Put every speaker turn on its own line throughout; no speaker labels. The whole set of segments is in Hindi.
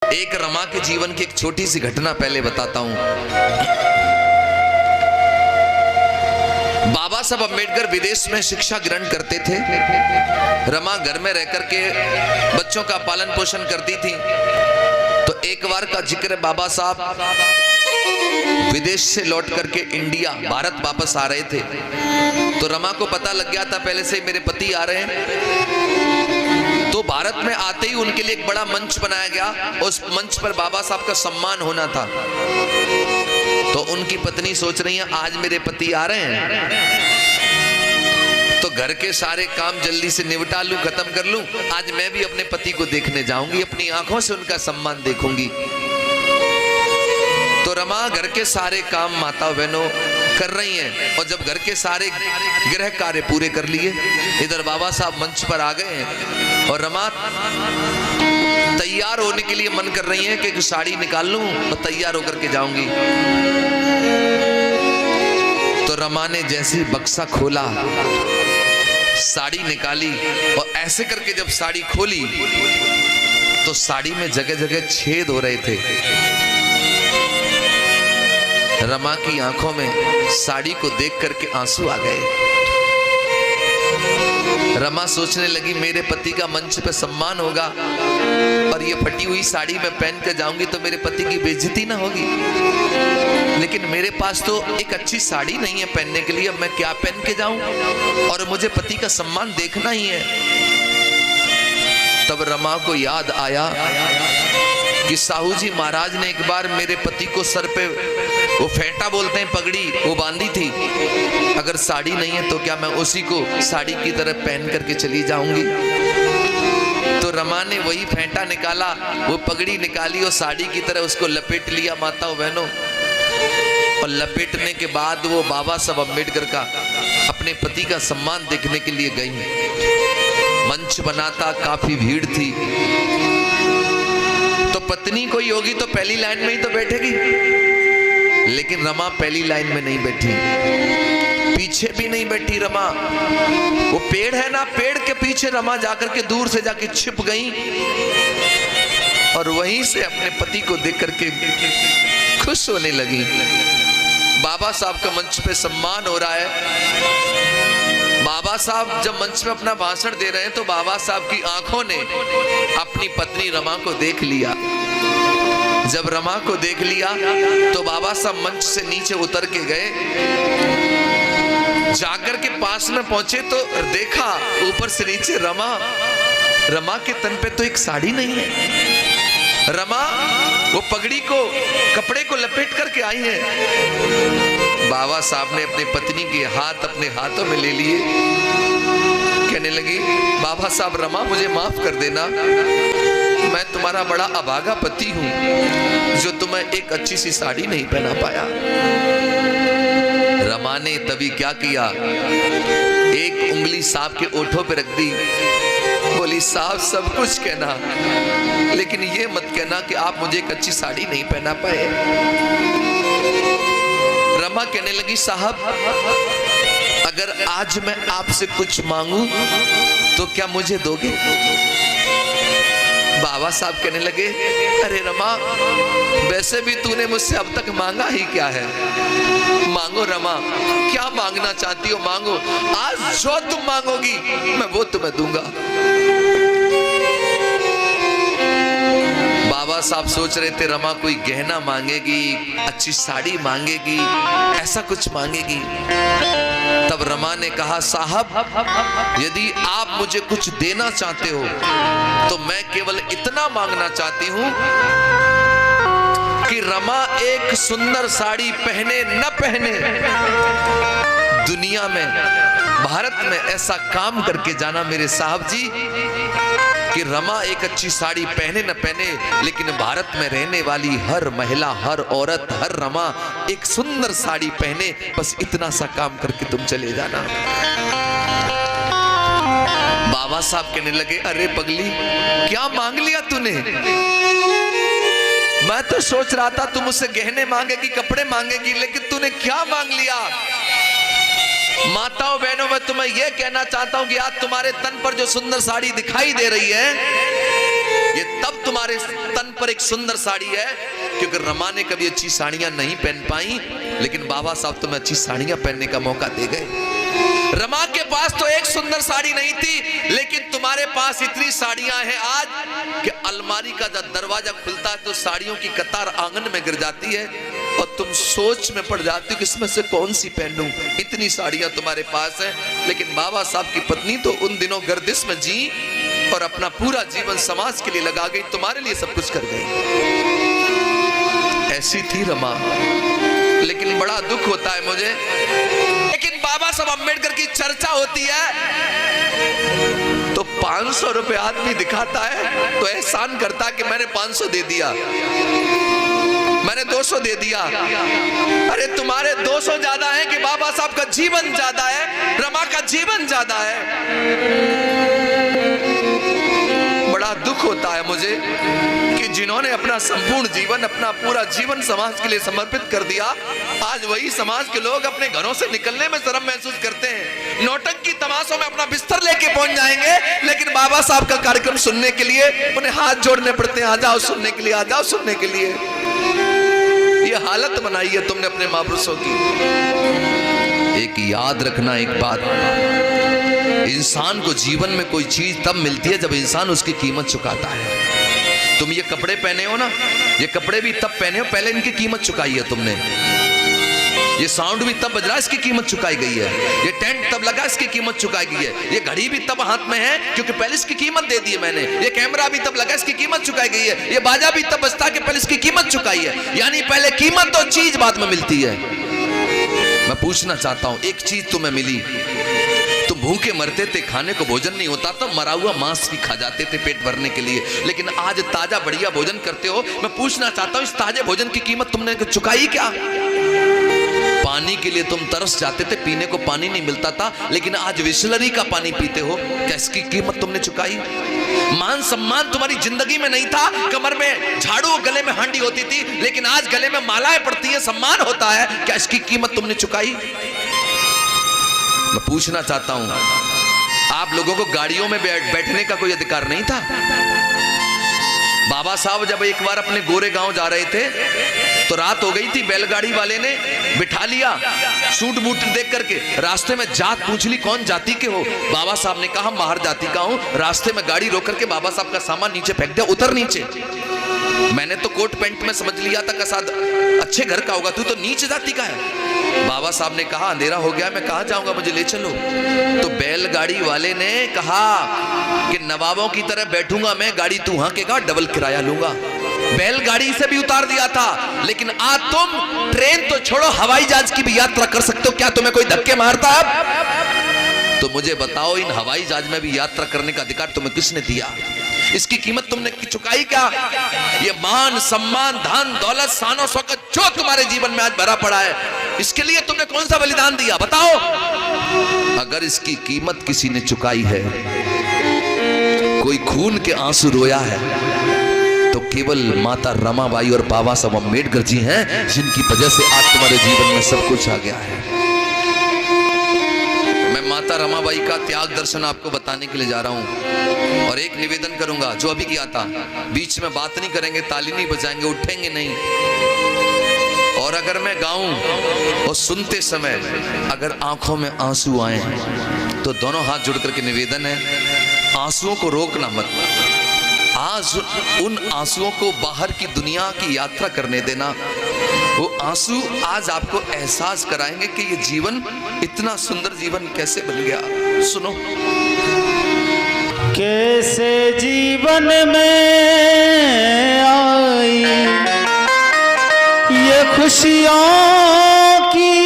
एक रमा के जीवन की एक छोटी सी घटना पहले बताता हूं। बाबा साहब अम्बेडकर विदेश में शिक्षा ग्रहण करते थे। रमा घर में रहकर के बच्चों का पालन पोषण करती थी। तो एक बार का जिक्र, बाबा साहब विदेश से लौट करके इंडिया भारत वापस आ रहे थे। तो रमा को पता लग गया था पहले से मेरे पति आ रहे हैं। तो भारत में आते ही उनके लिए एक बड़ा मंच बनाया गया। उस मंच पर बाबा साहब का सम्मान होना था। तो उनकी पत्नी सोच रही है आज मेरे पति आ रहे हैं तो घर के सारे काम जल्दी से निपटा लूं, खत्म कर लूं। आज मैं भी अपने पति को देखने जाऊंगी, अपनी आंखों से उनका सम्मान देखूंगी। तो रमा घर के सारे काम माता बहनों कर रही हैं। और जब घर के सारे गृह कार्य पूरे कर लिए, इधर बाबा साहब मंच पर आ गए हैं और रमा तैयार होने के लिए मन कर रही है कि साड़ी निकाल लूं और तैयार होकर के जाऊंगी। तो रमा ने जैसे ही बक्सा खोला, साड़ी निकाली और ऐसे करके जब साड़ी खोली तो साड़ी में जगह जगह छेद हो रहे थे। रमा की आंखों में साड़ी को देख करके आंसू आ गए। रमा सोचने लगी मेरे पति का मंच पे सम्मान होगा और ये फटी हुई साड़ी में पहन कर जाऊंगी तो मेरे पति की बेइज्जती ना होगी। लेकिन मेरे पास तो एक अच्छी साड़ी नहीं है पहनने के लिए, अब मैं क्या पहन के जाऊं? और मुझे पति का सम्मान देखना ही है। तब रमा को याद आया कि साहू जी महाराज ने एक बार मेरे पति को सर पे वो फेंटा बोलते हैं पगड़ी, वो बांधी थी। अगर साड़ी नहीं है तो क्या मैं उसी को साड़ी की तरह पहन करके चली जाऊंगी? तो रमा ने वही फेंटा निकाला, वो पगड़ी निकाली और साड़ी की तरह उसको लपेट लिया माताओं बहनों। और लपेटने के बाद वो बाबा साहब अम्बेडकर का अपने पति का सम्मान देखने के लिए गई। मंच बना था, काफी भीड़ थी। तो पत्नी कोई होगी तो पहली लाइन में ही तो बैठेगी, लेकिन रमा पहली लाइन में नहीं बैठी, पीछे भी नहीं बैठी रमा। वो पेड़ है ना, पेड़ के पीछे रमा जाकर के दूर से जाके छिप गई और वहीं से अपने पति को देख करके खुश होने लगी। बाबा साहब का मंच पे सम्मान हो रहा है। बाबा साहब जब मंच में अपना भाषण दे रहे हैं तो बाबा साहब की आंखों ने अपनी पत्नी रमा को देख लिया। जब रमा को देख लिया तो बाबा साहब मंच से नीचे उतर के गए, जाकर के पास में पहुंचे तो देखा ऊपर से नीचे रमा के तन पे तो एक साड़ी नहीं है। रमा वो पगड़ी को, कपड़े को लपेट करके आई है। बाबा साहब ने अपनी पत्नी के हाथ अपने हाथों में ले लिए, कहने लगी बाबा साहब रमा मुझे माफ कर देना, मैं तुम्हारा बड़ा अभागा पति हूं जो तुम्हें एक अच्छी सी साड़ी नहीं पहना पाया। रमा ने तभी क्या किया, एक उंगली साहब के ओठों पे रख दी, बोली साहब सब कुछ कहना लेकिन ये मत कहना कि आप मुझे एक अच्छी साड़ी नहीं पहना पाए। रमा कहने लगी साहब अगर आज मैं आपसे कुछ मांगू तो क्या मुझे दोगे? बाबा साहब कहने लगे अरे रमा वैसे भी तूने मुझसे अब तक मांगा ही क्या है, मांगो रमा, क्या मांगना चाहती हो मांगो, आज जो तुम मांगोगी मैं वो तुम्हें दूंगा। बाबा साहब सोच रहे थे रमा कोई गहना मांगेगी, अच्छी साड़ी मांगेगी, ऐसा कुछ मांगेगी। तब रमा ने कहा साहब यदि आप मुझे कुछ देना चाहते हो तो मैं केवल इतना मांगना चाहती हूं कि रमा एक सुंदर साड़ी पहने न पहने, दुनिया में भारत में ऐसा काम करके जाना मेरे साहब जी कि रमा एक अच्छी साड़ी पहने न पहने, लेकिन भारत में रहने वाली हर महिला, हर औरत, हर रमा एक सुंदर साड़ी पहने, बस इतना सा काम करके तुम चले जाना। बाबा साहब कहने लगे अरे पगली क्या मांग लिया तूने? मैं तो सोच रहा था तुम मुझसे गहने मांगेगी, कपड़े मांगेगी, लेकिन तूने क्या मांग लिया? माताओं बहनों मैं तुम्हें यह कहना चाहता हूं कि आज तुम्हारे तन पर जो सुंदर साड़ी दिखाई दे रही है ये तब तुम्हारे तन पर एक सुंदर साड़ी है क्योंकि रमा ने कभी अच्छी साड़ियां नहीं पहन पाई, लेकिन बाबा साहब तुम्हें अच्छी साड़ियां पहनने का मौका दे गए। रमा के पास तो एक सुंदर साड़ी नहीं थी, लेकिन तुम्हारे पास इतनी साड़ियां हैं आज कि अलमारी का जब दरवाजा खुलता है तो साड़ियों की कतार आंगन में गिर जाती है और तुम सोच में पड़ जाती हो कि इसमें से कौन सी पहनूं। इतनी साड़ियां तुम्हारे पास हैं। लेकिन बाबा साहब की पत्नी तो उन दिनों गर्दिश में जी और अपना पूरा जीवन समाज के लिए लगा गई, तुम्हारे लिए सब कुछ कर गई। ऐसी थी रमा। लेकिन बड़ा दुख होता है मुझे, लेकिन बाबा साहब अम्बेडकर की चर्चा होती है तो 500 रुपए आदमी दिखाता है तो एहसान करता है कि मैंने 500 दे दिया, मैंने 200 दे दिया। अरे तुम्हारे 200 ज्यादा है कि बाबा साहब का जीवन ज्यादा है, रमा का जीवन ज्यादा है। बड़ा दुख होता है मुझे कि जिन्होंने अपना संपूर्ण जीवन, अपना पूरा जीवन समाज के लिए समर्पित कर दिया, आज वही समाज के लोग अपने घरों से निकलने में शर्म महसूस करते हैं। नौटंकी तमाशों में अपना बिस्तर लेके पहुंच जाएंगे, लेकिन बाबा साहब का कार्यक्रम सुनने के लिए उन्हें हाथ जोड़ने पड़ते हैं, आ जाओ सुनने के लिए, आ जाओ सुनने के लिए। ये हालत बनाई है तुमने अपने महापुरुषों की। एक याद रखना एक बात, इंसान को जीवन में कोई चीज तब मिलती है जब इंसान उसकी कीमत चुकाता है। तुम ये कपड़े पहने हो ना, ये कपड़े भी तब पहने हो पहले इनकी कीमत चुकाई है तुमने। ये साउंड भी तब बज रहा है, इसकी कीमत चुकाई गई है। ये टेंट तब लगा, इसकी कीमत चुकाई गई है। ये घड़ी भी तब हाथ में है क्योंकि पहले इसकी कीमत दे दी है मैंने। ये कैमरा भी तब लगा, इसकी कीमत चुकाई गई है। ये बाजा भी तब बजता कि पहले इसकी कीमत चुकाई है। यानी पहले कीमत तो चीज बाद में मिलती है। मैं पूछना चाहता हूं, एक चीज तुम्हें मिली, तुम भूखे मरते थे, खाने को भोजन नहीं होता तो मरा हुआ मांस भी खा जाते थे पेट भरने के लिए, लेकिन आज ताजा बढ़िया भोजन करते हो। मैं पूछना चाहता हूं, इस ताजे भोजन की कीमत तुमने चुकाई क्या? पानी के लिए तुम तरस जाते थे, पीने को पानी नहीं मिलता था, लेकिन आज बिसलरी का पानी पीते हो, क्या इसकी कीमत तुमने चुकाई? मान सम्मान तुम्हारी जिंदगी में नहीं था, कमर में झाड़ू, गले में हांडी होती थी, लेकिन आज गले में मालाएं पड़ती है, सम्मान होता है, क्या इसकी कीमत तुमने चुकाई? मैं पूछना चाहता हूं, आप लोगों को गाड़ियों में बैठने का कोई अधिकार नहीं था? बाबा साहब जब एक बार अपने गोरे गांव जा रहे थे तो रात हो गई थी, बैलगाड़ी वाले ने बिठा लिया सूट बूट देख करके, रास्ते में जात पूछ ली कौन जाति के हो? बाबा साहब ने कहा माहर जाति का हूं। रास्ते में गाड़ी रोक करके बाबा साहब का सामान नीचे फेंक दिया, उतर नीचे। मैंने तो कोट पैंट में समझ लिया था कसाद अच्छे घर का होगा, तू तो नीच जाति का है। बाबा साहब ने कहा अंधेरा हो गया, मैं कहां जाऊंगा, मुझे ले चलो। तो बैलगाड़ी वाले ने कहा कि नवाबों की तरह बैठूंगा मैं, गाड़ी तू हांकेगा, डबल किराया लूंगा। बैलगाड़ी से भी उतार दिया था, लेकिन आज तुम ट्रेन तो छोड़ो, हवाई जहाज की भी यात्रा कर सकते हो। क्या तुम्हें कोई धक्के मारता है? तो मुझे बताओ, इन हवाई जहाज में भी यात्रा करने का अधिकार तुम्हें किसने दिया? इसकी कीमत तुमने चुकाई क्या? ये मान सम्मान धन दौलत शानो शौकत जो तुम्हारे जीवन में आज भरा पड़ा है, इसके लिए तुमने कौन सा बलिदान दिया बताओ? अगर इसकी कीमत किसी ने चुकाई है, कोई खून के आंसू रोया है, तो केवल माता रमाबाई और बाबा साहब अम्बेडकर जी हैं, जिनकी वजह से आज तुम्हारे जीवन में सब कुछ आ गया है। मैं माता रमाबाई का त्याग दर्शन आपको बताने के लिए जा रहा हूं और एक निवेदन करूंगा जो अभी किया था, बीच में बात नहीं करेंगे, ताली नहीं बजाएंगे, उठेंगे नहीं। और अगर मैं गाऊं और सुनते समय अगर आंखों में आंसू आए तो दोनों हाथ जुड़ करके निवेदन है, आंसुओं को रोकना मत। आज उन आंसुओं को बाहर की दुनिया की यात्रा करने देना। वो आंसू आज आपको एहसास कराएंगे कि ये जीवन इतना सुंदर जीवन कैसे बन गया। सुनो,
कैसे जीवन में आई ये खुशियों की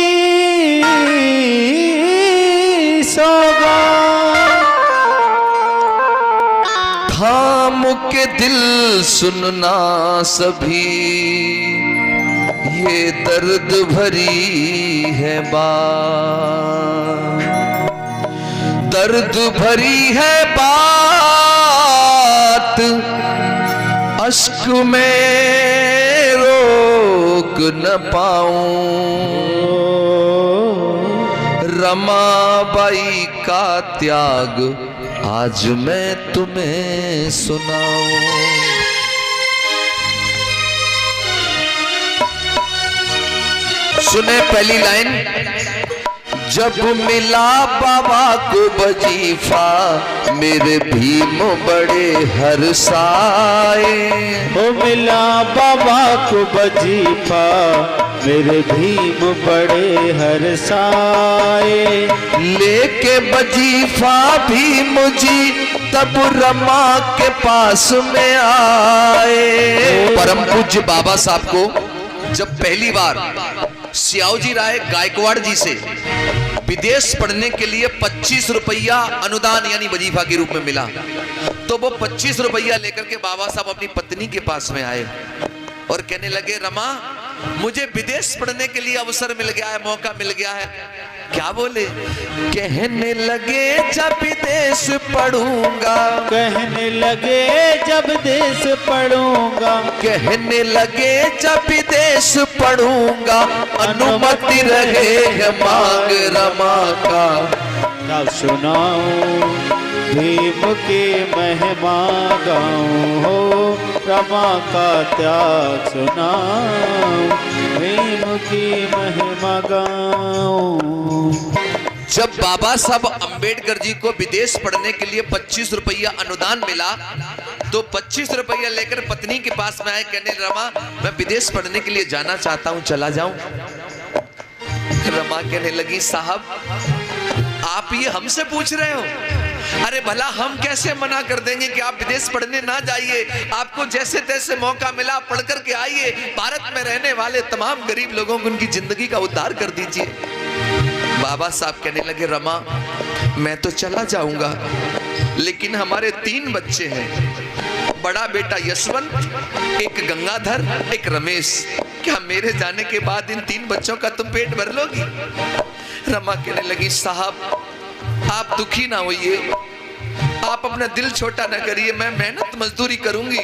सौगात,
थाम के दिल सुनना सभी, ये दर्द भरी है बात, दर्द भरी है बात, अश्क में रोक न पाऊं, रमाबाई का त्याग आज मैं तुम्हें सुनाऊं। सुने पहली लाइन। जब मिला बाबा को वजीफा मेरे भीम बड़े हर्षाए।
हो मिला बाबा को वजीफा मेरे भीम बड़े हर्षाए।
लेके वजीफा भीम जी तब रमा के पास में आए। परम पूज्य बाबा साहब को जब पहली बार सियाओजी राय गायकवाड़ जी से विदेश पढ़ने के लिए 25 रुपया अनुदान यानी वजीफा के रूप में मिला, तो वो 25 रुपया लेकर के बाबा साहब अपनी पत्नी के पास में आए और कहने लगे, रमा मुझे विदेश पढ़ने के लिए अवसर मिल गया है, मौका मिल गया है। क्या बोले? कहने लगे जब विदेश पढ़ूंगा।
कहने लगे जब देश पढ़ूंगा।
कहने लगे जब विदेश पढ़ूंगा अनुमति रहे मांग रमा का।
क्या सुनाऊं भीम की महिमा गाऊं हो, रमा का त्याग सुनाऊं भीम की महिमा गाऊं।
जब बाबा साहब अंबेडकर जी को विदेश पढ़ने के लिए 25 रुपया अनुदान मिला, तो 25 रुपया लेकर पत्नी के पास में आए, कहने रमा मैं विदेश पढ़ने के लिए जाना चाहता हूं, चला जाऊं? रमा कहने लगी, साहब आप ये हमसे पूछ रहे हो? अरे भला हम कैसे मना कर देंगे कि आप विदेश पढ़ने ना जाइए, आपको जैसे तैसे मौका मिला पढ़ कर के आइए, भारत में रहने वाले तमाम गरीब लोगों को उनकी जिंदगी का उद्धार कर दीजिए। बाबा साहब कहने लगे, रमा मैं तो चला जाऊंगा, लेकिन हमारे 3 बच्चे हैं, बड़ा बेटा यशवंत, एक गंगाधर, एक रमेश, क्या मेरे जाने के बाद इन 3 बच्चों का तुम पेट भर लोगी? रमा कहने लगी, साहब आप दुखी ना होइए, आप अपना दिल छोटा ना करिए, मैं मेहनत मजदूरी करूंगी,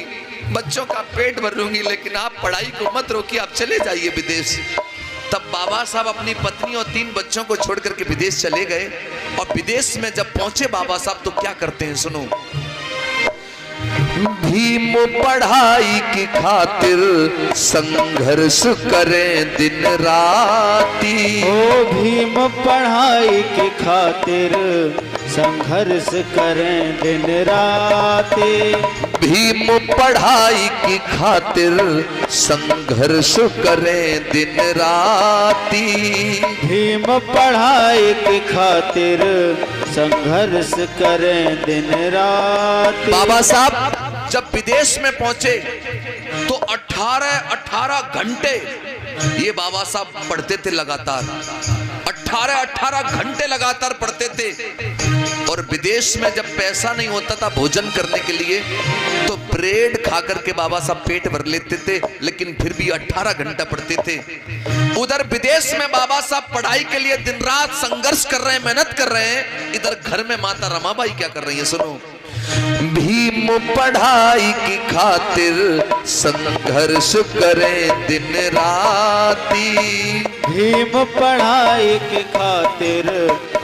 बच्चों का पेट भर लूंगी, लेकिन आप पढ़ाई को मत रोकिए, आप चले जाइए विदेश। तब बाबा साहब अपनी पत्नी और 3 बच्चों को छोड़ करके विदेश चले गए। और विदेश में जब पहुंचे बाबा साहब तो क्या करते हैं, सुनो। भीम पढ़ाई की खातिर संघर्ष करें दिन राती।
ओ भीम पढ़ाई की खातिर संघर्ष करें दिन राती।
भीम पढ़ाई की खातिर संघर्ष करें दिन राती।
भीम पढ़ाई की खातिर संघर्ष करें दिन राती।
बाबा साहब जब विदेश में पहुंचे तो 18 घंटे ये बाबा साहब पढ़ते थे लगातार, 18 घंटे लगातार पढ़ते थे। और विदेश में जब पैसा नहीं होता था भोजन करने के लिए तो ब्रेड खा करके बाबा साहब पेट भर लेते थे, लेकिन फिर भी 18 घंटा पढ़ते थे। उधर विदेश में बाबा साहब पढ़ाई के लिए दिन रात संघर्ष कर रहे हैं, मेहनत कर रहे हैं। इधर घर में माता रमाबाई क्या कर रही है, सुनो। भीम पढ़ाई की खातिर संघर्ष करें दिन राती।
भीम पढ़ाई की खातिर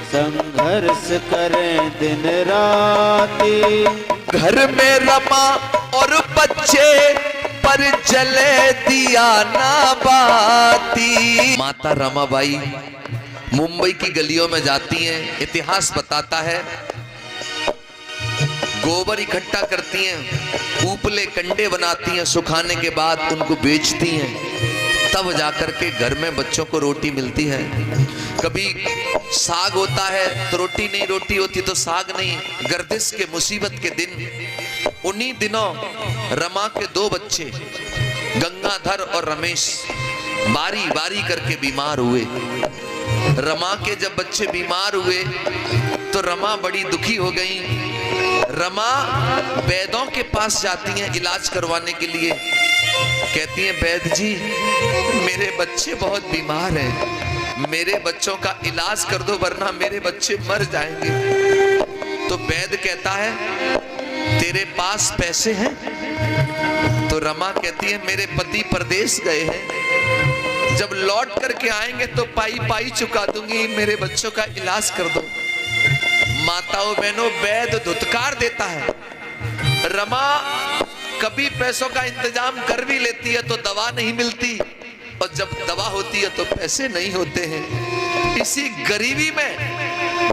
संघर्ष करें दिन राती।
घर में रमा और बच्चे पर जले दिया ना बाती। माता रमाबाई मुंबई की गलियों में जाती हैं, इतिहास बताता है, गोबर इकट्ठा करती हैं, उपले कंडे बनाती हैं, सुखाने के बाद उनको बेचती हैं, तब जाकर के घर में बच्चों को रोटी मिलती है। कभी साग होता है तो रोटी नहीं, रोटी होती तो साग नहीं। गर्दिश के मुसीबत के दिन, उन्हीं दिनों रमा के 2 बच्चे गंगाधर और रमेश बारी बारी करके बीमार हुए। रमा के जब बच्चे बीमार हुए तो रमा बड़ी दुखी हो गई। रमा वैद्यों के पास जाती हैं इलाज करवाने के लिए, कहती हैं, वैद्य जी मेरे बच्चे बहुत बीमार हैं, मेरे बच्चों का इलाज कर दो वरना मेरे बच्चे मर जाएंगे। तो वैद्य कहता है, तेरे पास पैसे हैं? तो रमा कहती है, मेरे पति परदेश गए हैं, जब लौट करके आएंगे तो पाई पाई चुका दूंगी, मेरे बच्चों का इलाज कर दो। माताओं बहनों, वैद्य धुतकार देता है। रमा कभी पैसों का इंतजाम कर भी लेती है तो दवा नहीं मिलती, और जब दवा होती है तो पैसे नहीं होते हैं। इसी गरीबी में,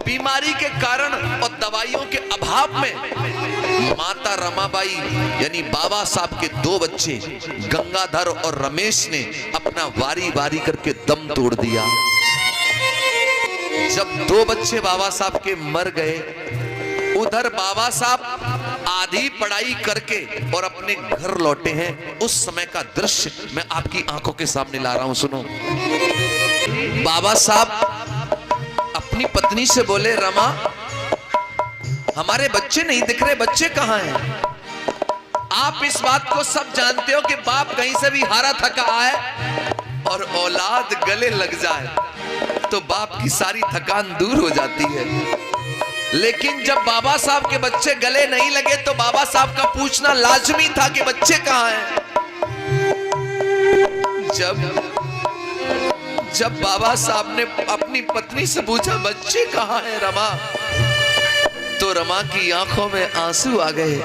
बीमारी के कारण और दवाइयों के अभाव में माता रमाबाई यानी बाबा साहब के 2 बच्चे गंगाधर और रमेश ने अपना वारी वारी करके दम तोड़ दिया। जब 2 बच्चे बाबा साहब के मर गए, उधर बाबा साहब आधी पढ़ाई करके और अपने घर लौटे हैं। उस समय का दृश्य मैं आपकी आंखों के सामने ला रहा हूं, सुनो। बाबा साहब अपनी पत्नी से बोले, रमा हमारे बच्चे नहीं दिख रहे, बच्चे कहां हैं? आप इस बात को सब जानते हो कि बाप कहीं से भी हारा थका आए और औलाद गले लग जाए तो बाप की सारी थकान दूर हो जाती है। लेकिन जब बाबा साहब के बच्चे गले नहीं लगे तो बाबा साहब का पूछना लाजमी था कि बच्चे कहां हैं। जब बाबा साहब ने अपनी पत्नी से पूछा, बच्चे कहां हैं रमा, तो रमा की आंखों में आंसू आ गए।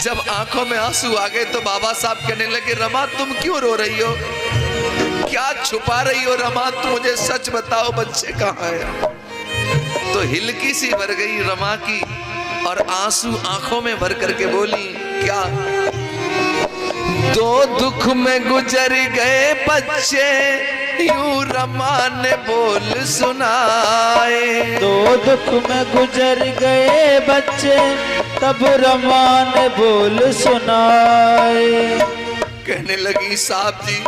जब आंखों में आंसू आ गए तो बाबा साहब कहने लगे, रमा तुम क्यों रो रही हो, क्या छुपा रही हो रमा, तुम मुझे सच बताओ बच्चे कहां हैं। तो हिलकी सी भर गई रमा की और आंसू आंखों में भर करके बोली, क्या 2 दुख में गुजर गए बच्चे, यूं रमा ने बोल सुनाए।
2 दुख में गुजर गए बच्चे, तब रमा ने बोल सुनाए।
कहने लगी, साहब जी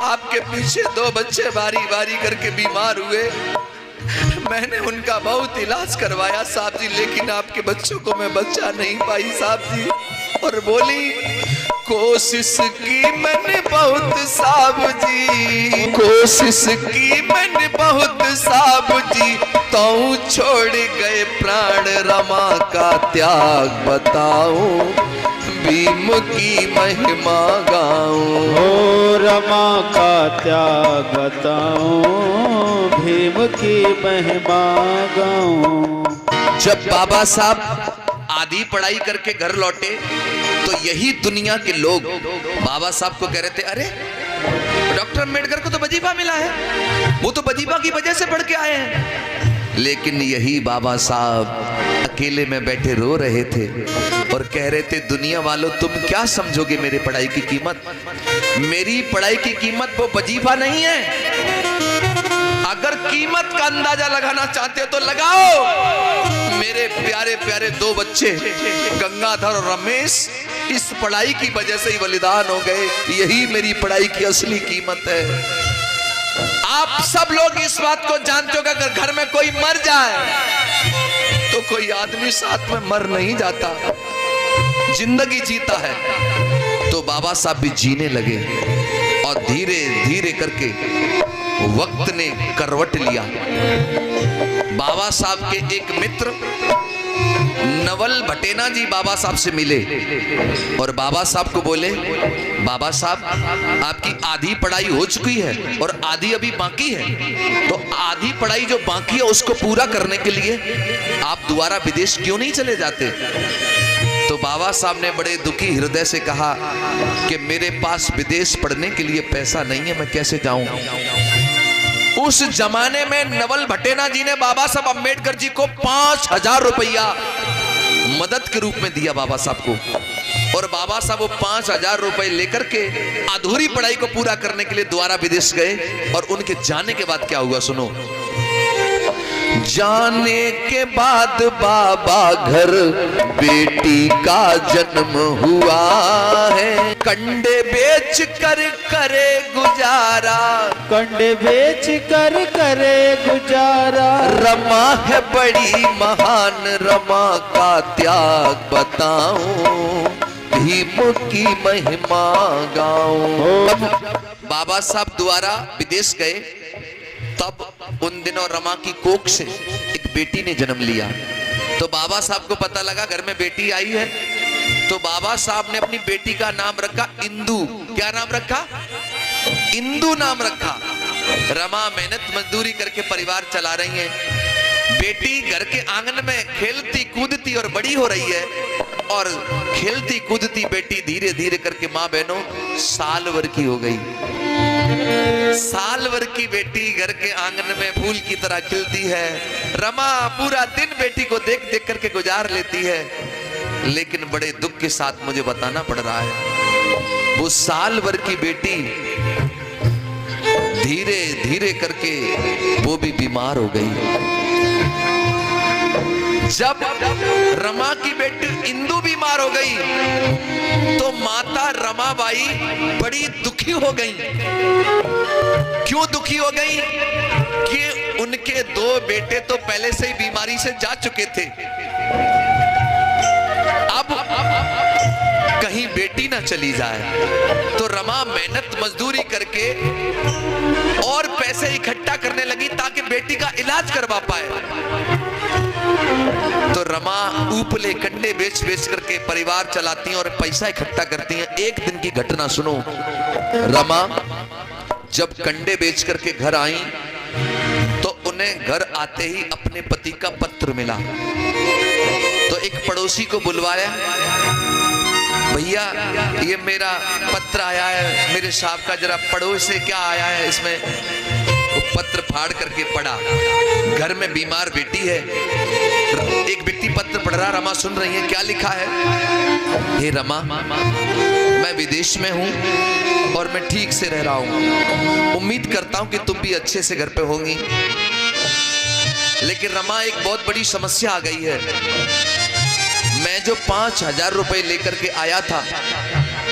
आपके पीछे 2 बच्चे बारी बारी करके बीमार हुए, मैंने उनका बहुत इलाज करवाया साहब जी, लेकिन आपके बच्चों को मैं बचा नहीं पाई साहब जी। और बोली, कोशिश की मैंने बहुत साहब जी, कोशिश की मैंने बहुत साहब जी, तो छोड़ गए प्राण, रमा का त्याग बताऊं, भीम की महिमा गाऊं।
ओ रमा का त्याग बताऊं, भीम की महिमा गाऊं।
जब बाबा साहब आधी पढ़ाई करके घर लौटे तो यही दुनिया के लोग बाबा साहब को कह रहे थे, अरे डॉक्टर अम्बेडकर को तो वजीफा मिला है, वो तो वजीफा की वजह से पढ़ के आए हैं। लेकिन यही बाबा साहब अकेले में बैठे रो रहे थे और कह रहे थे, दुनिया वालों तुम क्या समझोगे मेरे पढ़ाई की कीमत, मेरी पढ़ाई की कीमत वो वजीफा नहीं है। अगर कीमत का अंदाजा लगाना चाहते हो तो लगाओ। मेरे प्यारे प्यारे 2 बच्चे गंगाधर और रमेश इस पढ़ाई की वजह से ही बलिदान हो गए, यही मेरी पढ़ाई की असली कीमत है। आप सब लोग इस बात को जानते हो कि अगर घर में कोई मर जाए तो कोई आदमी साथ में मर नहीं जाता, जिंदगी जीता है। तो बाबा साहब भी जीने लगे और धीरे धीरे करके वक्त ने करवट लिया। बाबा साहब के एक मित्र नवल भटेना जी बाबा साहब से मिले और बाबा साहब को बोले, बाबा साहब आपकी आधी पढ़ाई हो चुकी है और आधी अभी बाकी है, तो आधी पढ़ाई जो बाकी है उसको पूरा करने के लिए आप दोबारा विदेश क्यों नहीं चले जाते। तो बाबा साहब ने बड़े दुखी हृदय से कहा कि मेरे पास विदेश पढ़ने के लिए पैसा नहीं है, मैं कैसे जाऊं। उस जमाने में नवल भटेना जी ने बाबा साहब अम्बेडकर जी को 5000 रुपया मदद के रूप में दिया बाबा साहब को, और बाबा साहब वो 5000 रुपए लेकर के अधूरी पढ़ाई को पूरा करने के लिए दोबारा विदेश गए। और उनके जाने के बाद क्या हुआ सुनो। जाने के बाद बाबा घर बेटी का जन्म हुआ है, कंडे बेच कर करे गुजारा,
कंडे बेच कर करे गुजारा।
रमा है बड़ी महान, रमा का त्याग बताऊं, भीम की महिमा गाऊं। बाबा साहब दोबारा विदेश गए, तब उन दिनों रमा की कोख से एक बेटी ने जन्म लिया। तो बाबा साहब को पता लगा घर में बेटी आई है, तो बाबा साहब ने अपनी बेटी का नाम रखा इंदू। क्या नाम रखा? इंदू नाम रखा। रमा मेहनत मजदूरी करके परिवार चला रही हैं। बेटी घर के आंगन में खेलती कूदती और बड़ी हो रही है, और खेलती कूदती बेटी धीरे धीरे करके मां बहनों साल भर की हो गई। साल भर की बेटी घर के आंगन में फूल की तरह खिलती है। रमा पूरा दिन बेटी को देख देख करके गुजार लेती है, लेकिन बड़े दुख के साथ मुझे बताना पड़ रहा है, वो साल भर की बेटी धीरे धीरे करके वो भी बीमार हो गई। जब रमा की बेटी इंदु बीमार हो गई तो माता रमाबाई बड़ी दुखी हो गई। क्यों दुखी हो गई? कि उनके दो बेटे तो पहले से ही बीमारी से जा चुके थे, अब कहीं बेटी ना चली जाए। तो रमा मेहनत मजदूरी करके और पैसे इकट्ठा करने लगी ताकि बेटी का इलाज करवा पाए। तो रमा ऊपले कंडे बेच बेच करके परिवार चलाती हैं और पैसा इकट्ठा करती हैं। एक दिन की घटना सुनो। रमा जब कंडे बेच करके घर आई तो उन्हें घर आते ही अपने पति का पत्र मिला। तो एक पड़ोसी को बुलवाया, भैया ये मेरा पत्र आया है, मेरे साहब का जरा पढ़ो इसे क्या आया है इसमें। वो पत्र फाड़ करके पढ़ा, घर में बीमार बेटी है। एक व्यक्ति पत्र पढ़ रहा, रमा सुन रही है, क्या लिखा है? हे रमा, मैं विदेश में हूं और मैं ठीक से रह रहा हूं, उम्मीद करता हूं कि तुम भी अच्छे से घर पे होंगी, लेकिन रमा एक बहुत बड़ी समस्या आ गई है। मैं जो 5,000 रुपए लेकर के आया था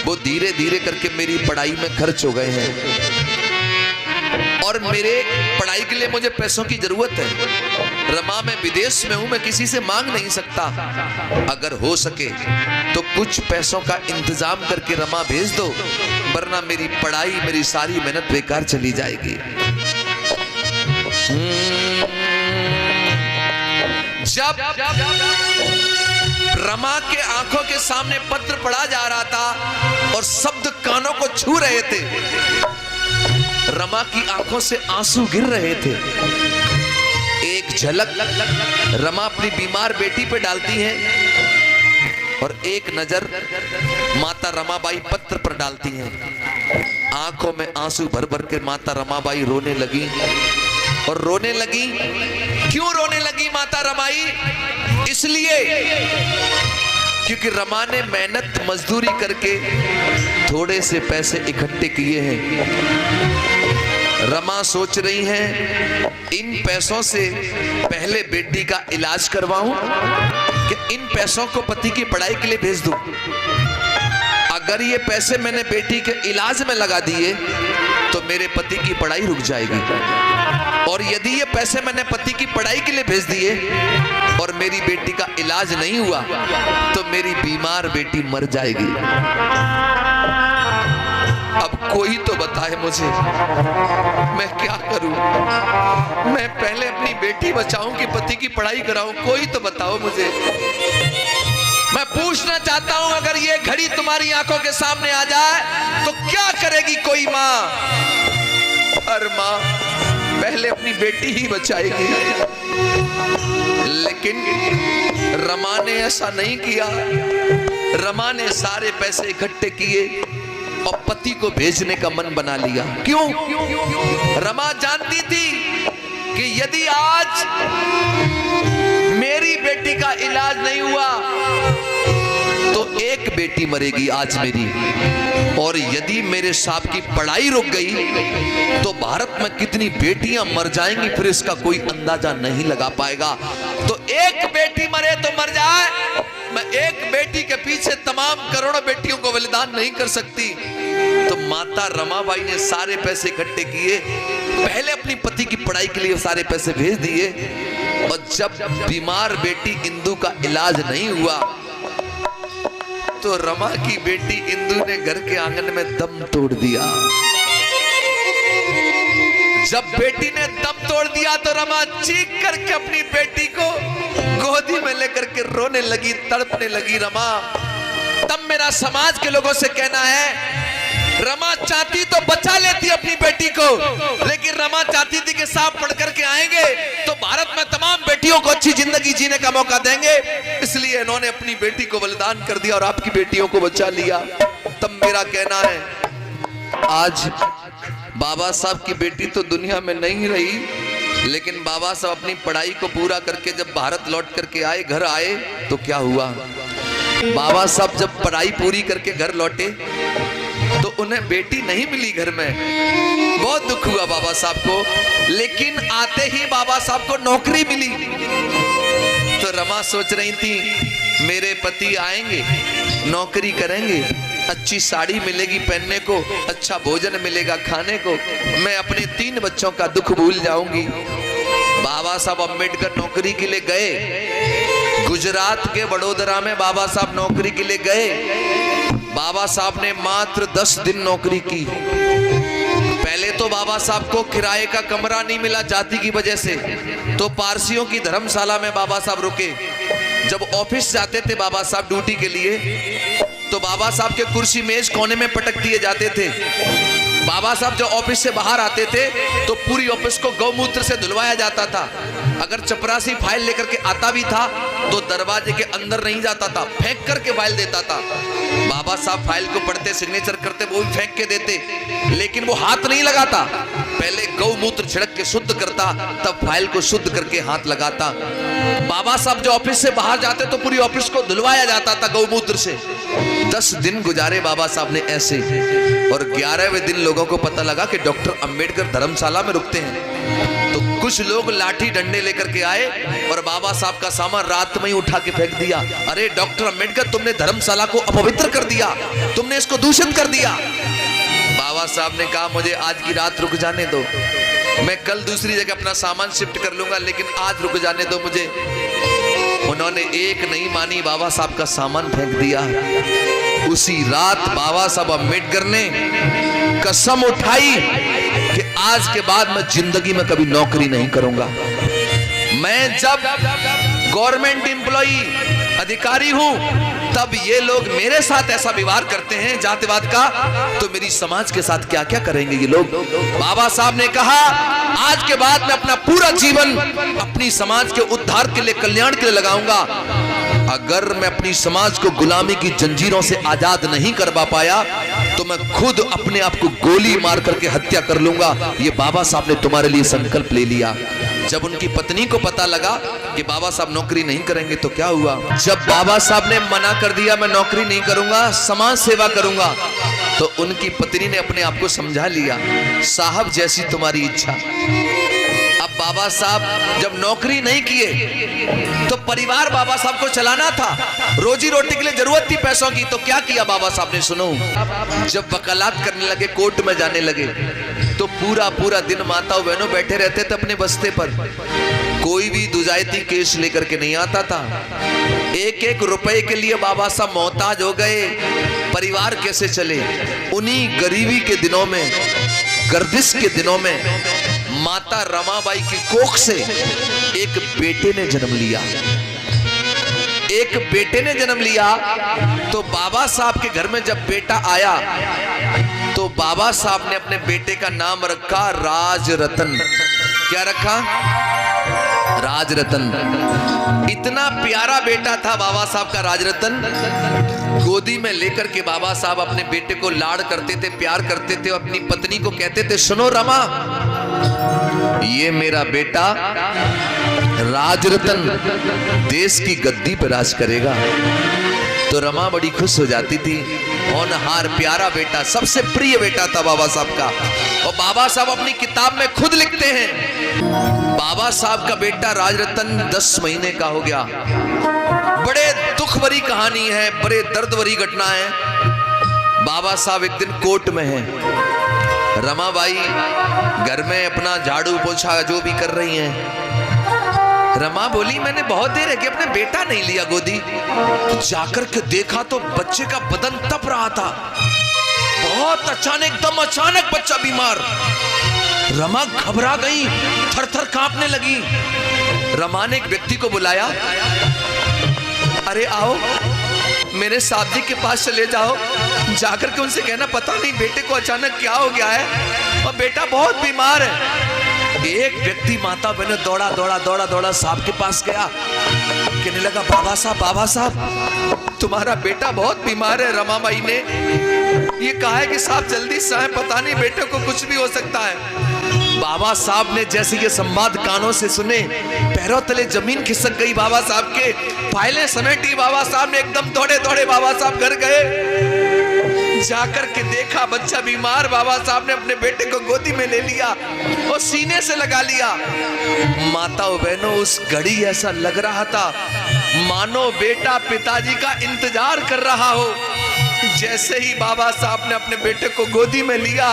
वो धीरे धीरे करके मेरी पढ़ाई में खर्च हो गए हैं, और मेरे पढ़ाई के लिए मुझे पैसों की जरूरत है। रमा मैं विदेश में हूं, मैं किसी से मांग नहीं सकता, अगर हो सके तो कुछ पैसों का इंतजाम करके रमा भेज दो, वरना मेरी पढ़ाई मेरी सारी मेहनत बेकार चली जाएगी। जब रमा के आंखों के सामने पत्र पढ़ा जा रहा था और शब्द कानों को छू रहे थे, रमा की आंखों से आंसू गिर रहे थे। एक झलक रमा अपनी बीमार बेटी पे डालती है और एक नजर माता रमाबाई पत्र पर डालती हैं। आंखों में आंसू भर भर के माता रमाबाई रोने लगी। और रोने लगी, क्यों रोने लगी माता रमाई? इसलिए क्योंकि रमा ने मेहनत मजदूरी करके थोड़े से पैसे इकट्ठे किए हैं। रमा सोच रही हैं इन पैसों से पहले बेटी का इलाज करवाऊं कि इन पैसों को पति की पढ़ाई के लिए भेज दूं। अगर ये पैसे मैंने बेटी के इलाज में लगा दिए तो मेरे पति की पढ़ाई रुक जाएगी, और यदि ये पैसे मैंने पति की पढ़ाई के लिए भेज दिए और मेरी बेटी का इलाज नहीं हुआ तो मेरी बीमार बेटी मर जाएगी। अब कोई तो बताए मुझे, मैं क्या करूं? मैं पहले अपनी बेटी बचाऊं कि पति की पढ़ाई कराऊं? कोई तो बताओ मुझे। मैं पूछना चाहता हूं, अगर ये घड़ी तुम्हारी आंखों के सामने आ जाए तो क्या करेगी कोई मां? हर मां पहले अपनी बेटी ही बचाएगी, लेकिन रमा ने ऐसा नहीं किया। रमा ने सारे पैसे इकट्ठे किए और पति को भेजने का मन बना लिया। क्यों? रमा जानती थी कि यदि आज मेरी बेटी का इलाज नहीं हुआ तो एक बेटी मरेगी आज मेरी, और यदि मेरे साहब की पढ़ाई रुक गई तो भारत में कितनी बेटियां मर जाएंगी, फिर इसका कोई अंदाजा नहीं लगा पाएगा। तो एक बेटी मरे तो मर जाए, मैं एक बेटी के पीछे तमाम करोड़ों बेटियों को बलिदान नहीं कर सकती। तो माता रमाबाई ने सारे पैसे इकट्ठे किए, पहले अपनी पति की पढ़ाई के लिए सारे पैसे भेज दिए, और जब बीमार बेटी इंदु का इलाज नहीं हुआ तो रमा की बेटी इंदु ने घर के आंगन में दम तोड़ दिया। जब बेटी ने दम तोड़ दिया तो रमा चीख करके अपनी बेटी को गोदी में लेकर के रोने लगी, तड़पने लगी। रमा, तब मेरा समाज के लोगों से कहना है, रमा चाहती तो बचा लेती अपनी बेटी को, लेकिन रमा चाहती थी कि साहब पढ़ करके आएंगे तो भारत में तमाम बेटियों बेटियों को अच्छी जिंदगी जीने का मौका देंगे, इसलिए इन्होंने अपनी बेटी को बलिदान कर दिया और आपकी बेटियों को बचा लिया। तब मेरा कहना है, आज बाबा साहब की बेटी तो दुनिया में नहीं रही, लेकिन बाबा साहब अपनी पढ़ाई को पूरा करके जब भारत लौट करके आए, घर आए, तो क्या हुआ, बाबा साहब जब पढ़ाई पूरी करके घर लौटे तो उन्हें बेटी नहीं मिली घर में। बहुत दुख हुआ बाबा साहब को, लेकिन आते ही बाबा साहब को नौकरी मिली। तो रमा सोच रही थी, मेरे पति आएंगे, नौकरी करेंगे, अच्छी साड़ी मिलेगी पहनने को, अच्छा भोजन मिलेगा खाने को, मैं अपने 3 बच्चों का दुख भूल जाऊंगी। बाबा साहब अम्बेडकर नौकरी के लिए गए, गुजरात के वडोदरा में बाबा साहब नौकरी के लिए गए। बाबा साहब ने मात्र 10 दिन नौकरी की। पहले तो बाबा साहब को किराए का कमरा नहीं मिला जाति की वजह से, तो पारसियों की धर्मशाला में बाबा साहब रुके। जब ऑफिस जाते थे बाबा साहब ड्यूटी के लिए, तो बाबा साहब के कुर्सी मेज कोने में पटक दिए जाते थे। बाबा साहब जब ऑफिस से बाहर आते थे तो पूरी ऑफिस को गौमूत्र से धुलवाया जाता था। अगर चपरासी फाइल लेकर के आता भी था तो दरवाजे के अंदर नहीं जाता था, फेंक करके फाइल देता था। बाबा साहब फाइल को पढ़ते, सिग्नेचर करते, वो भी फेंक के देते, लेकिन वो हाथ नहीं लगाता, पहले गौमूत्र छिड़क के शुद्ध करता, तब फाइल को शुद्ध करके हाथ लगाता। बाबा साहब जो ऑफिस से बाहर जाते तो पूरी ऑफिस को धुलवाया जाता था गौमूत्र से। 10 दिन गुजारे बाबा साहब ने ऐसे, और 11वें दिन लोगों को पता लगा कि डॉक्टर अंबेडकर धर्मशाला में रुकते हैं। तो कुछ लोग लाठी डंडे लेकर के आए और बाबा साहब का सामान रात में ही उठा के फेंक दिया। अरे डॉक्टर अंबेडकर, तुमने धर्मशाला को अपवित्र कर दिया, तुमने इसको दूषित कर दिया। बाबा साहब ने कहा, मुझे आज की रात रुक जाने दो, मैं कल दूसरी जगह अपना सामान शिफ्ट कर लूंगा, लेकिन आज रुक जाने दो मुझे। उन्होंने एक नहीं मानी, बाबा साहब का सामान फेंक दिया। उसी रात बाबा साहब अम्बेडकर ने कसम उठाई कि आज के बाद मैं जिंदगी में कभी नौकरी नहीं करूंगा। मैं जब गवर्नमेंट एम्प्लॉई अधिकारी हूं, तब ये लोग मेरे साथ ऐसा व्यवहार करते हैं जातिवाद का, तो मेरी समाज के साथ क्या क्या करेंगे ये लोग। बाबा साहब ने कहा, आज के बाद मैं अपना पूरा जीवन अपनी समाज के उद्धार के लिए, कल्याण के लिए लगाऊंगा। अगर मैं अपनी समाज को गुलामी की जंजीरों से आजाद नहीं करवा पाया तो मैं खुद अपने आप को गोली मार करके हत्या कर लूंगा। ये बाबा साहब ने तुम्हारे लिए संकल्प ले लिया। जब उनकी पत्नी को पता लगा कि बाबा साहब नौकरी नहीं करेंगे तो क्या हुआ, जब बाबा साहब ने मना कर दिया मैं नौकरी नहीं करूंगा, समाज सेवा करूंगा, तो उनकी पत्नी ने अपने आप को समझा लिया, साहब जैसी तुम्हारी इच्छा। अब बाबा साहब जब नौकरी नहीं किए तो परिवार बाबा साहब को चलाना था, रोजी रोटी के लिए जरूरत थी पैसों की, तो क्या किया बाबा साहब ने, सुनो। जब वकालत करने लगे, कोर्ट में जाने लगे, तो पूरा दिन माताओं बहनों बैठे रहते थे अपने बस्ते पर, कोई भी दुजायती केस लेकर के नहीं आता था। 1-1 रुपए के लिए बाबा साहब मोहताज हो गए। परिवार कैसे चले? उन्हीं गरीबी के दिनों में, गर्दिश के दिनों में माता रमाबाई की कोख से एक बेटे ने जन्म लिया। एक बेटे ने जन्म लिया तो बाबा साहब के घर में जब बेटा आया तो बाबा साहब ने अपने बेटे का नाम रखा राजरतन। क्या रखा? राजरतन। इतना प्यारा बेटा था बाबा साहब का राजरतन। गोदी में लेकर के बाबा साहब अपने बेटे को लाड़ करते थे, प्यार करते थे, अपनी पत्नी को कहते थे, सुनो रमा, ये मेरा बेटा राजरतन देश की गद्दी पर राज करेगा। तो रमा बड़ी खुश हो जाती थी। होनहार प्यारा बेटा, सबसे प्रिय बेटा था बाबा साहब का। और बाबा साहब अपनी किताब में खुद लिखते हैं, बाबा साहब का बेटा राजरतन 10 महीने का हो गया। बड़े दुख भरी कहानी है, बड़े दर्द भरी घटना है। बाबा साहब एक दिन कोर्ट में हैं, रमाबाई घर में अपना झाड़ू पोछा जो भी कर रही हैं। रमा बोली, मैंने बहुत देर है कि अपने बेटा नहीं लिया गोदी। जाकर के देखा तो बच्चे का बदन तप रहा था, बहुत अचानक, एकदम अचानक बच्चा बीमार। रमा घबरा गई, थर-थर कांपने लगी। रमा ने एक व्यक्ति को बुलाया, अरे आओ मेरे साथी के पास चले जाओ, जाकर के उनसे कहना पता नहीं बेटे को अचानक क्या हो गया है और बेटा बहुत बीमार है। एक व्यक्ति माता बहनों दौड़ा दौड़ा दौड़ा दौड़ा साहब के पास गया, कहने लगा बाबा साहब तुम्हारा बेटा बहुत बीमार है। रमाबाई ने ये कहा है कि साहब जल्दी से आए, पता नहीं बेटे को कुछ भी हो सकता है। बाबा साहब ने जैसे ये संवाद कानों से सुने, पैरों तले जमीन खिसक गई बाबा साहब के, फाइलें समेटी बाबा साहब ने, एकदम दौड़े दौड़े बाबा साहब घर गए। जाकर के देखा बच्चा बीमार, बाबा साहब ने अपने बेटे को गोदी में ले लिया और सीने से लगा लिया। माताओं बहनों उस घड़ी ऐसा लग रहा था मानो बेटा पिताजी का इंतजार कर रहा हो। जैसे ही बाबा साहब ने अपने बेटे को गोदी में लिया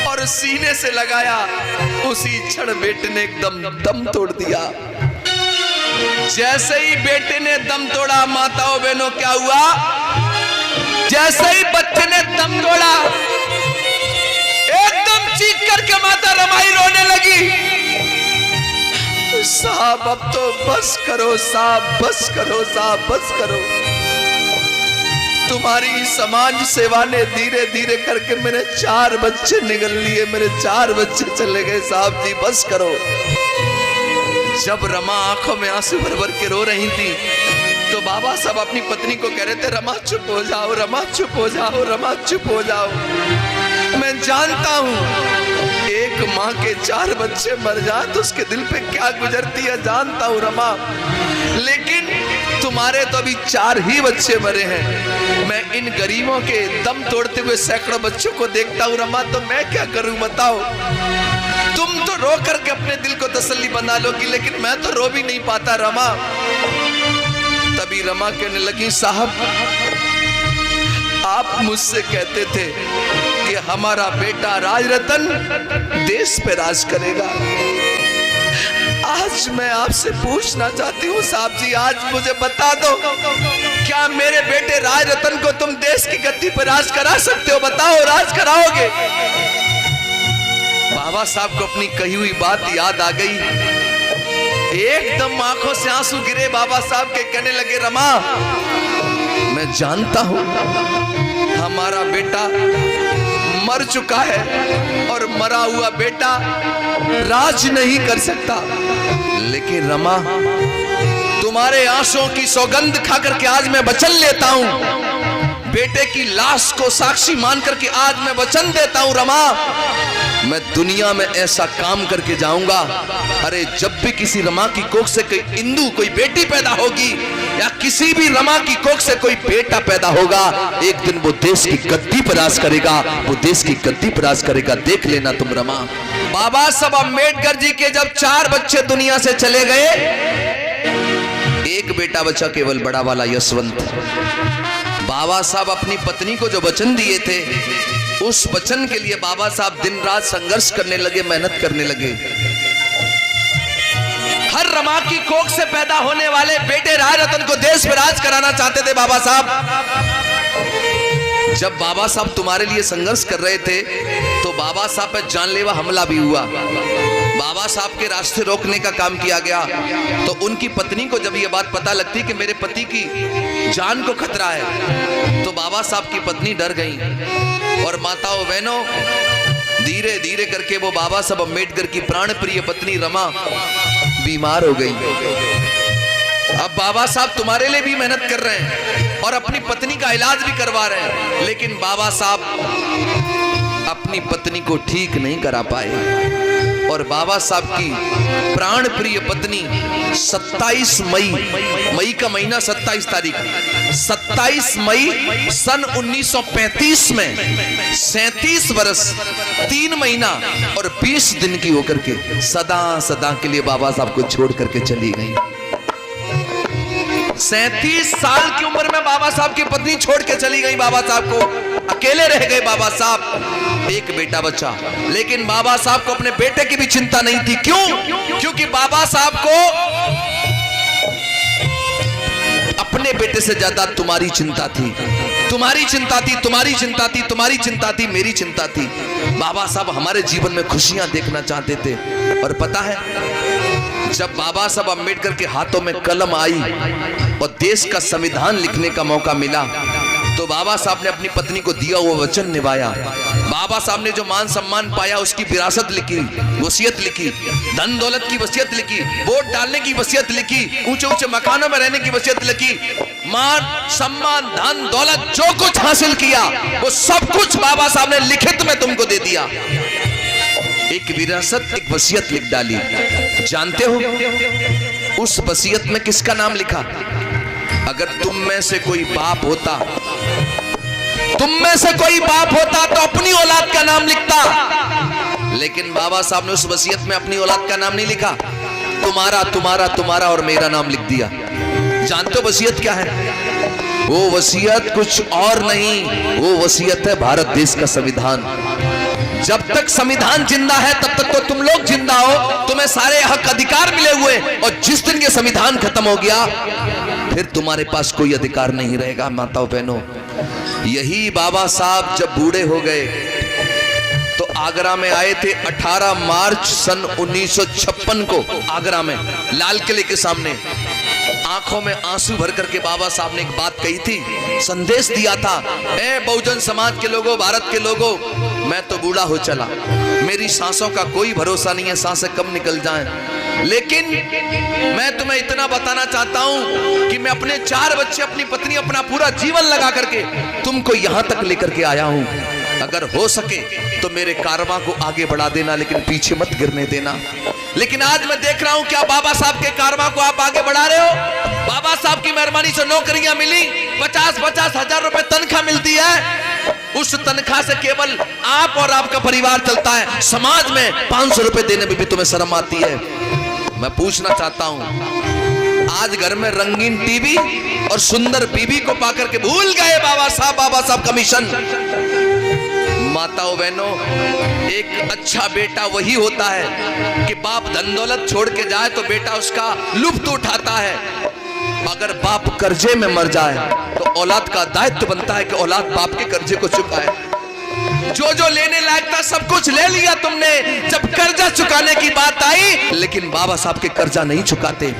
और सीने से लगाया, उसी क्षण बेटे ने एकदम दम तोड़ दिया। जैसे ही बेटे ने दम तोड़ा, माताओं बहनों क्या हुआ, जैसे ही बच्चे ने दम तोड़ा, एकदम चीख करके माता रमाई रोने लगी, साहब अब तो बस करो साहब, बस करो साहब, बस करो। तुम्हारी समाज सेवा ने धीरे धीरे करके मेरे 4 बच्चे निगल लिए, मेरे 4 बच्चे चले गए साहब जी, बस करो। जब रमा आंखों में आंसू भर भर के रो रही थी, तो बाबा साहब अपनी पत्नी को कह रहे थे, रमा चुप हो जाओ, रमा चुप हो जाओ, रमा चुप हो जाओ। मैं जानता हूं एक माँ के 4 बच्चे मर जाए तो उसके दिल पे क्या गुजरती है, जानता हूं रमा, लेकिन तुम्हारे तो अभी 4 ही बच्चे मरे हैं। मैं इन गरीबों के दम तोड़ते हुए सैकड़ों बच्चों को देखता हूं रमा, तो मैं क्या करूं बताओ। तुम तो रो करके अपने दिल को तसल्ली बना लोगी, लेकिन मैं तो रो भी नहीं पाता रमा। तभी रमा कहने लगी, साहब आप मुझसे कहते थे कि हमारा बेटा राजरतन देश पे राज करेगा। आज मैं आपसे पूछना चाहती हूँ साहब जी, आज मुझे बता दो, क्या मेरे बेटे राजरतन को तुम देश की गद्दी पर राज करा सकते हो? बताओ, राज कराओगे? बाबा साहब को अपनी कही हुई बात याद आ गई, एकदम आंखों से आंसू गिरे। बाबा साहब के कहने लगे, रमा मैं जानता हूं हमारा बेटा मर चुका है और मरा हुआ बेटा राज नहीं कर सकता, लेकिन रमा तुम्हारे आंसुओं की सौगंध खा करके आज मैं वचन लेता हूं, बेटे की लाश को साक्षी मान करके आज मैं वचन देता हूं रमा, मैं दुनिया में ऐसा काम करके जाऊंगा। अरे जब भी किसी रमा की कोख से कोई इंदु, कोई बेटी पैदा होगी, या किसी भी रमा की कोख से कोई बेटा पैदा होगा, एक दिन वो देश की गद्दी पर राज करेगा, वो देश की गद्दी पर राज करेगा, देख लेना तुम रमा। बाबा साहब अम्बेडकर जी के जब 4 बच्चे दुनिया से चले गए, एक बेटा बचा केवल बड़ा वाला यशवंत। बाबा साहब अपनी पत्नी को जो वचन दिए थे, उस वचन के लिए बाबा साहब दिन रात संघर्ष करने लगे, मेहनत करने लगे। हर रमा की कोख से पैदा होने वाले बेटे राजरतन को देश में राज कराना चाहते थे बाबा साहब। जब बाबा साहब तुम्हारे लिए संघर्ष कर रहे थे, तो बाबा साहब पर जानलेवा हमला भी हुआ। बाबा साहब के रास्ते रोकने का काम किया गया, तो उनकी पत्नी को जब ये बात पता लगती कि मेरे पति की जान को खतरा है, तो बाबा साहब की पत्नी डर गई। और माताओं बहनों, धीरे धीरे करके वो बाबा साहब अम्बेडकर की प्राण प्रिय पत्नी रमा बीमार हो गई। अब बाबा साहब तुम्हारे लिए भी मेहनत कर रहे हैं और अपनी पत्नी का इलाज भी करवा रहे हैं, लेकिन बाबा साहब अपनी पत्नी को ठीक नहीं करा पाए। और बाबा साहब की प्राण प्रिय पत्नी 27 मई का महीना 27 तारीख 27 मई सन 1935 में 37 वर्ष 3 महीना और 20 दिन की होकर के सदा सदा के लिए बाबा साहब को छोड़ करके चली गई। 37 साल की उम्र में बाबा साहब की पत्नी छोड़ के चली गई बाबा साहब को, अकेले रह गए बाबा साहब। एक बेटा बचा, लेकिन बाबा साहब को अपने बेटे की भी चिंता नहीं थी। क्यों? क्योंकि बाबा साहब को अपने बेटे से ज्यादा तुम्हारी चिंता थी, तुम्हारी चिंता थी, तुम्हारी चिंता थी, तुम्हारी चिंता थी, मेरी चिंता थी। बाबा साहब हमारे जीवन में खुशियां देखना चाहते थे। और पता है, जब बाबा साहब अम्बेडकर के हाथों में कलम आई और देश का संविधान लिखने का मौका मिला, तो बाबा साहब ने अपनी पत्नी को दिया हुआ वचन निभाया। बाबा साहब ने जो मान सम्मान पाया उसकी विरासत लिखी, वसीयत लिखी, धन दौलत की वसीयत लिखी, वोट डालने की वसीयत लिखी, ऊंचे ऊंचे मकानों में रहने की वसीयत लिखी। मान सम्मान धन दौलत जो कुछ हासिल किया वो सब कुछ बाबा साहब ने लिखित में तुमको दे दिया। एक विरासत, एक वसीयत लिख डाली। जानते हो उस वसीयत में किसका नाम लिखा? अगर तुम में से कोई बाप होता, तुम में से कोई बाप होता तो अपनी औलाद का नाम लिखता, लेकिन बाबा साहब ने उस वसीयत में अपनी औलाद का नाम नहीं लिखा, तुम्हारा तुम्हारा तुम्हारा और मेरा नाम लिख दिया। जानते हो वसीयत क्या है? वो वसीयत कुछ और नहीं, वो वसीयत है भारत देश का संविधान। जब तक संविधान जिंदा है तब तक तो तुम लोग जिंदा हो, तुम्हें सारे हक अधिकार मिले हुए, और जिस दिन ये संविधान खत्म हो गया फिर तुम्हारे पास कोई अधिकार नहीं रहेगा। माताओं बहनों, यही बाबा साहब जब बूढ़े हो गए तो आगरा में आए थे 18 मार्च सन 1956 को। आगरा में लाल किले के सामने आंखों में आंसू भर करके बाबा साहब ने एक बात कही थी, संदेश दिया था, ए बहुजन समाज के लोगों, भारत के लोगों, मैं तो बूढ़ा हो चला, मेरी सांसों का कोई भरोसा नहीं है, सांसें कब निकल जाएं, लेकिन मैं तुम्हें इतना बताना चाहता हूं कि मैं अपने 4 बच्चे, अपनी पत्नी, अपना पूरा जीवन लगा करके तुमको यहां तक लेकर के आया हूं। अगर हो सके तो मेरे कारवां को आगे बढ़ा देना, लेकिन पीछे मत गिरने देना। लेकिन आज मैं देख रहा हूं क्या बाबा साहब के कारवां को आप आगे बढ़ा रहे हो? बाबा साहब की मेहरबानी से नौकरियां मिली, 50-50 हजार रुपए तनख्वाह मिलती है, उस तनख्वाह से केवल आप और आपका परिवार चलता है। समाज में 500 रुपए देने में भी तुम्हें शर्म आती है। मैं पूछना चाहता हूं, आज घर में रंगीन टीवी और सुंदर बीबी को पाकर के भूल गए बाबा साहब कमीशन। माताओं बहनों, एक अच्छा बेटा वही होता है कि बाप धन दौलत छोड़ के जाए तो बेटा उसका लुत्फ उठाता है। अगर बाप कर्जे में मर जाए तो औलाद का दायित्व बनता है कि औलाद बाप के कर्जे को चुकाए। जो जो लेने लायक था सब कुछ ले लिया तुमने, जब कर्जा चुकाने की बात आई लेकिन बाबा साहब के कर्जा नहीं चुकाते।